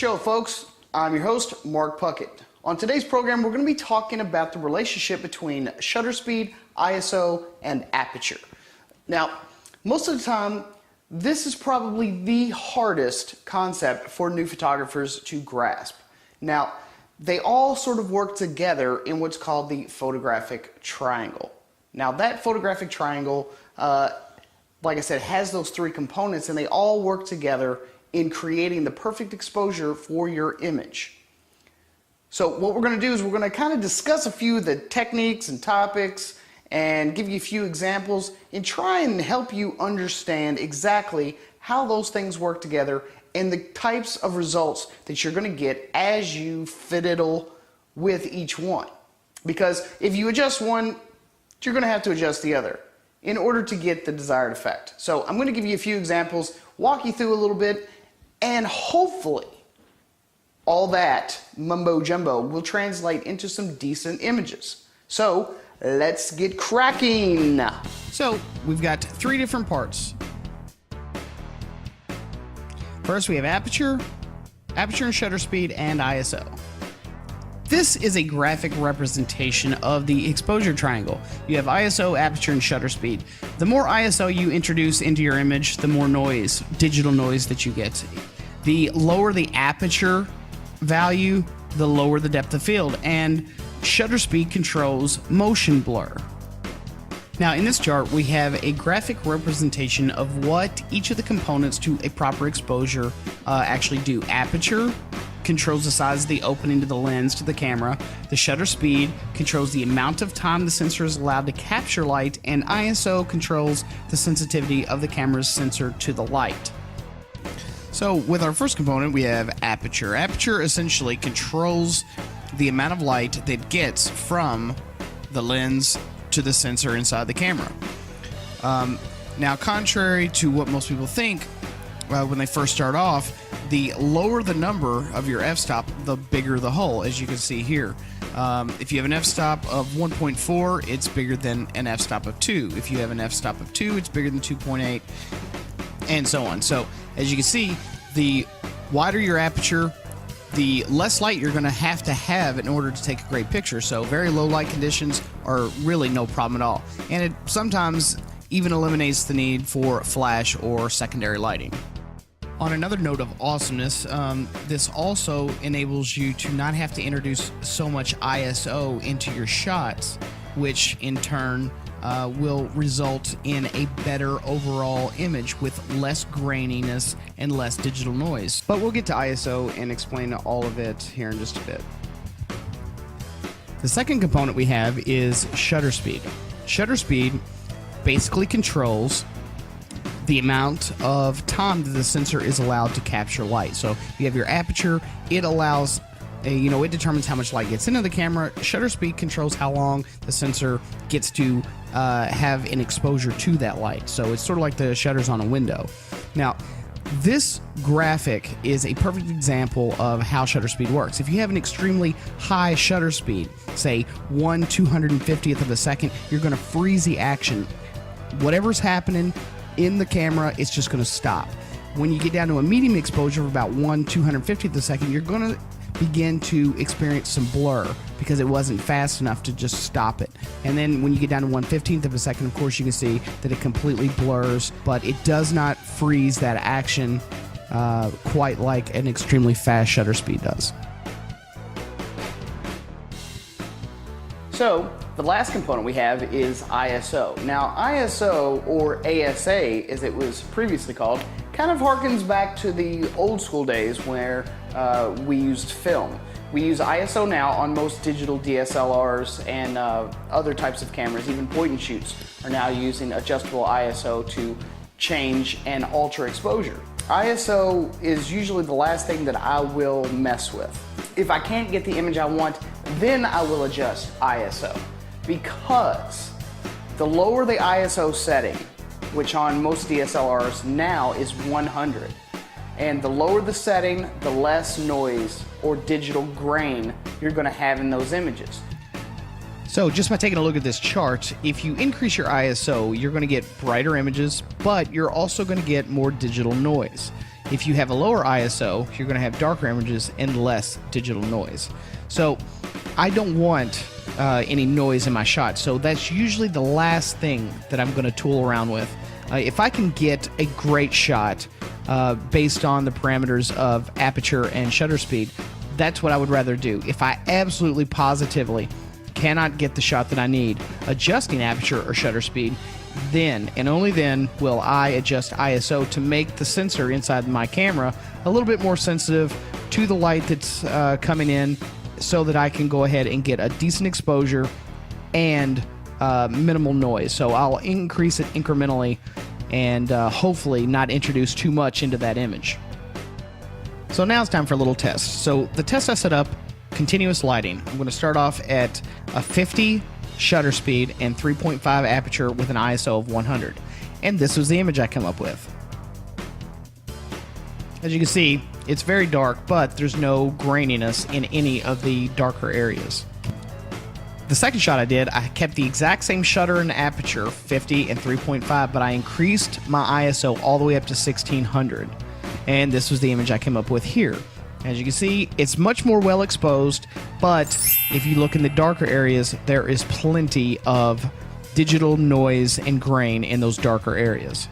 show, folks. I'm your host, Mark Puckett. On today's program, we're going to be talking about the relationship between shutter speed, ISO, and aperture. Now, most of the time, this is probably the hardest concept for new photographers to grasp. Now, they all sort of work together in what's called the photographic triangle. Now, that photographic triangle, like I said, has those three components, and they all work together in creating the perfect exposure for your image. So what we're going to do is we're going to kind of discuss a few of the techniques and topics and give you a few examples and try and help you understand exactly how those things work together and the types of results that you're going to get as you fiddle with each one. Because if you adjust one, you're going to have to adjust the other in order to get the desired effect. So I'm going to give you a few examples, walk you through a little bit, and hopefully all that mumbo jumbo will translate into some decent images. So let's get cracking. So we've got three different parts. First we have aperture and shutter speed, and ISO. This is a graphic representation of the exposure triangle. You have ISO, aperture, and shutter speed. The more ISO you introduce into your image, the more noise, digital noise that you get. The lower the aperture value, the lower the depth of field, and shutter speed controls motion blur. Now in this chart we have a graphic representation of what each of the components to a proper exposure actually do. Aperture controls the size of the opening to the lens to the camera. The shutter speed controls the amount of time the sensor is allowed to capture light, and ISO controls the sensitivity of the camera's sensor to the light. So with our first component we have aperture. Aperture essentially controls the amount of light that gets from the lens to the sensor inside the camera. Now, contrary to what most people think when they first start off, the lower the number of your f-stop, the bigger the hole, as you can see here. If you have an f-stop of 1.4, it's bigger than an f-stop of 2. If you have an f-stop of 2, it's bigger than 2.8, and so on. So, as you can see, the wider your aperture, the less light you're going to have in order to take a great picture. So very low light conditions are really no problem at all. And it sometimes even eliminates the need for flash or secondary lighting. On another note of awesomeness, this also enables you to not have to introduce so much ISO into your shots, which in turn will result in a better overall image with less graininess and less digital noise. But we'll get to ISO and explain all of it here in just a bit. The second component we have is shutter speed. Shutter speed basically controls the amount of time that the sensor is allowed to capture light. So you have your aperture, it allows it determines how much light gets into the camera. Shutter speed controls how long the sensor gets to have an exposure to that light. So it's sort of like the shutters on a window. Now, this graphic is a perfect example of how shutter speed works. If you have an extremely high shutter speed, say 1/250th of a second, you're going to freeze the action. Whatever's happening in the camera, it's just going to stop. When you get down to a medium exposure of about 1/250th of a second, you're going to begin to experience some blur because it wasn't fast enough to just stop it. And then when you get down to 1/15th of a second, of course you can see that it completely blurs, but it does not freeze that action quite like an extremely fast shutter speed does. So the last component we have is ISO. Now ISO, or ASA as it was previously called, kind of harkens back to the old school days where we used film. We use ISO now on most digital DSLRs and other types of cameras. Even point and shoots are now using adjustable ISO to change and alter exposure. ISO is usually the last thing that I will mess with. If I can't get the image I want, then I will adjust ISO, because the lower the ISO setting, which on most DSLRs now is 100, and the lower the setting, the less noise or digital grain you're going to have in those images. So just by taking a look at this chart, if you increase your ISO, you're going to get brighter images, but you're also going to get more digital noise. If you have a lower ISO, you're going to have darker images and less digital noise. So I don't want any noise in my shot, so that's usually the last thing that I'm going to tool around with. If I can get a great shot based on the parameters of aperture and shutter speed, that's what I would rather do. If I absolutely positively cannot get the shot that I need adjusting aperture or shutter speed, then and only then will I adjust ISO to make the sensor inside my camera a little bit more sensitive to the light that's coming in, so that I can go ahead and get a decent exposure and minimal noise. So I'll increase it incrementally and hopefully not introduce too much into that image. So now it's time for a little test. So the test I set up, continuous lighting. I'm going to start off at a 50 shutter speed and 3.5 aperture with an ISO of 100. And this was the image I came up with. As you can see, it's very dark, but there's no graininess in any of the darker areas. The second shot I did, I kept the exact same shutter and aperture, 50 and 3.5, but I increased my ISO all the way up to 1600. And this was the image I came up with here. As you can see, it's much more well exposed, but if you look in the darker areas, there is plenty of digital noise and grain in those darker areas.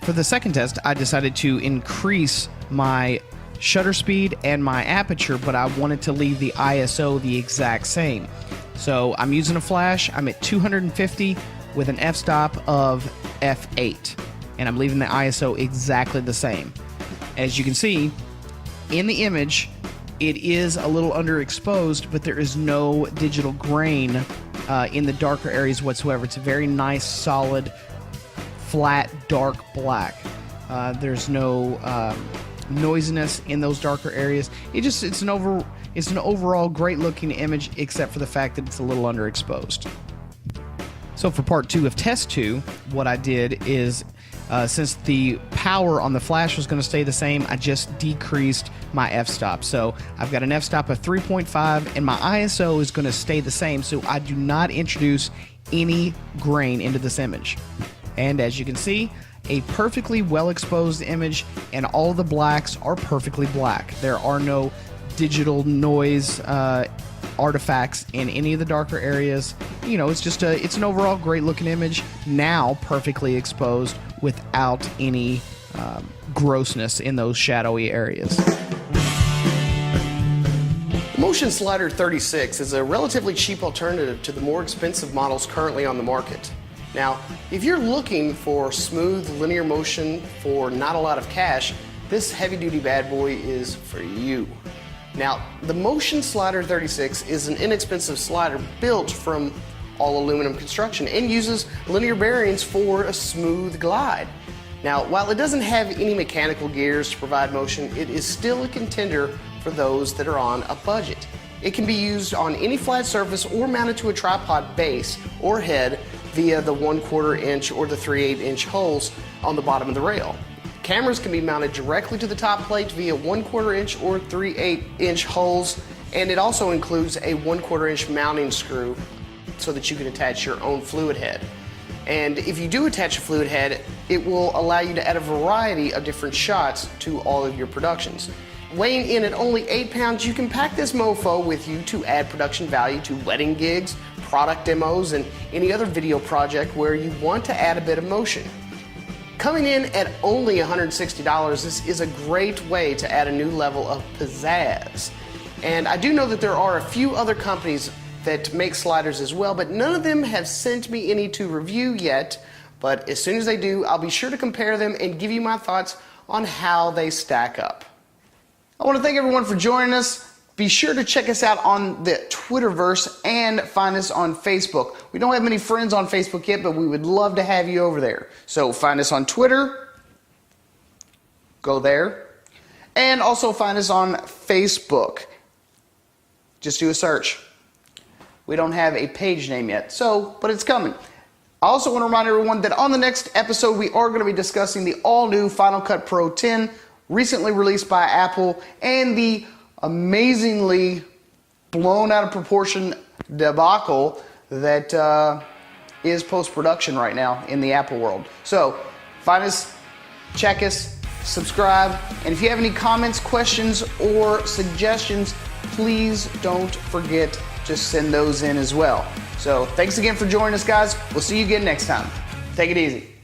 For the second test, I decided to increase my shutter speed and my aperture, but I wanted to leave the ISO the exact same. So I'm using a flash. I'm at 250 with an f-stop of f8, and I'm leaving the ISO exactly the same. As you can see, in the image, it is a little underexposed, but there is no digital grain in the darker areas whatsoever. It's a very nice, solid, flat, dark black. There's no noisiness in those darker areas. It's an overall great looking image, except for the fact that it's a little underexposed. So for part 2 of test 2, what I did is, since the power on the flash was going to stay the same, I just decreased my f-stop. So I've got an f-stop of 3.5, and my ISO is going to stay the same, so I do not introduce any grain into this image. And as you can see, a perfectly well exposed image, and all the blacks are perfectly black. There are no digital noise artifacts in any of the darker areas. You know, it's an overall great looking image, now perfectly exposed without any grossness in those shadowy areas. Motion Slider 36 is a relatively cheap alternative to the more expensive models currently on the market. Now, if you're looking for smooth linear motion for not a lot of cash, this heavy-duty bad boy is for you. Now, the Motion Slider 36 is an inexpensive slider built from all aluminum construction and uses linear bearings for a smooth glide. Now, while it doesn't have any mechanical gears to provide motion, it is still a contender for those that are on a budget. It can be used on any flat surface or mounted to a tripod base or head via the 1/4 inch or the 3/8 inch holes on the bottom of the rail. Cameras can be mounted directly to the top plate via 1/4 inch or 3/8 inch holes, and it also includes a 1/4 inch mounting screw so that you can attach your own fluid head. And if you do attach a fluid head, it will allow you to add a variety of different shots to all of your productions. Weighing in at only 8 pounds, you can pack this mofo with you to add production value to wedding gigs, product demos, and any other video project where you want to add a bit of motion. Coming in at only $160, this is a great way to add a new level of pizzazz. And I do know that there are a few other companies that make sliders as well, but none of them have sent me any to review yet. But as soon as they do, I'll be sure to compare them and give you my thoughts on how they stack up. I want to thank everyone for joining us. Be sure to check us out on the Twitterverse and find us on Facebook. We don't have many friends on Facebook yet, but we would love to have you over there. So find us on Twitter, go there, and also find us on Facebook. Just do a search. We don't have a page name yet, but it's coming. I also want to remind everyone that on the next episode, we are going to be discussing the all-new Final Cut Pro 10, recently released by Apple, and the amazingly blown out of proportion debacle that is post-production right now in the Apple world. So find us, check us, subscribe, and if you have any comments, questions, or suggestions, please don't forget to send those in as well. So thanks again for joining us, guys. We'll see you again next time. Take it easy.